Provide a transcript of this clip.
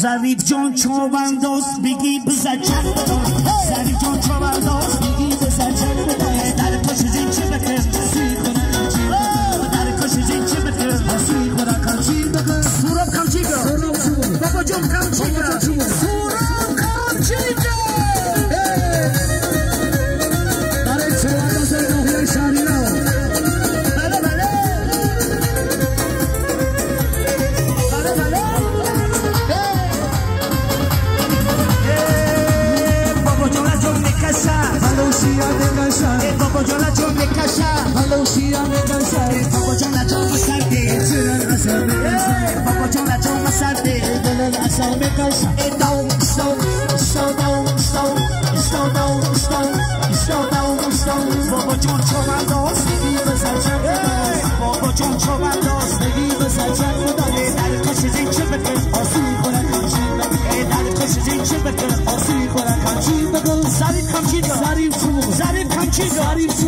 Zarif John Chobandos bigi bizacan Zarif John Chobandos bigi bizacan Dar koşu zinci bakır Suyu kona kamçı Dar koşu zinci bakır Suyu kona kamçı bakır Surab kamçı go Baba John kamçı go Surab kamçı go Dar Chobandos bigi şarina Baba Jola John me kasha, hello she on me kasha. Baba Jola John masarte, chiran asal me kasha. Baba Jola John masarte, chiran asal me kasha. Down, slow, slow down, slow, slow down, slow, slow down, بابا جون چو بنداز بگی بزن چند بداز بابا جون چو بنداز بگی بزن چند بداز در کش زنچه بکن آسوی خورن همچین بکن در کش زنچه بکن آسوی خورن همچین بکن ظریف همچین ظریف چون ظریف همچین ظریف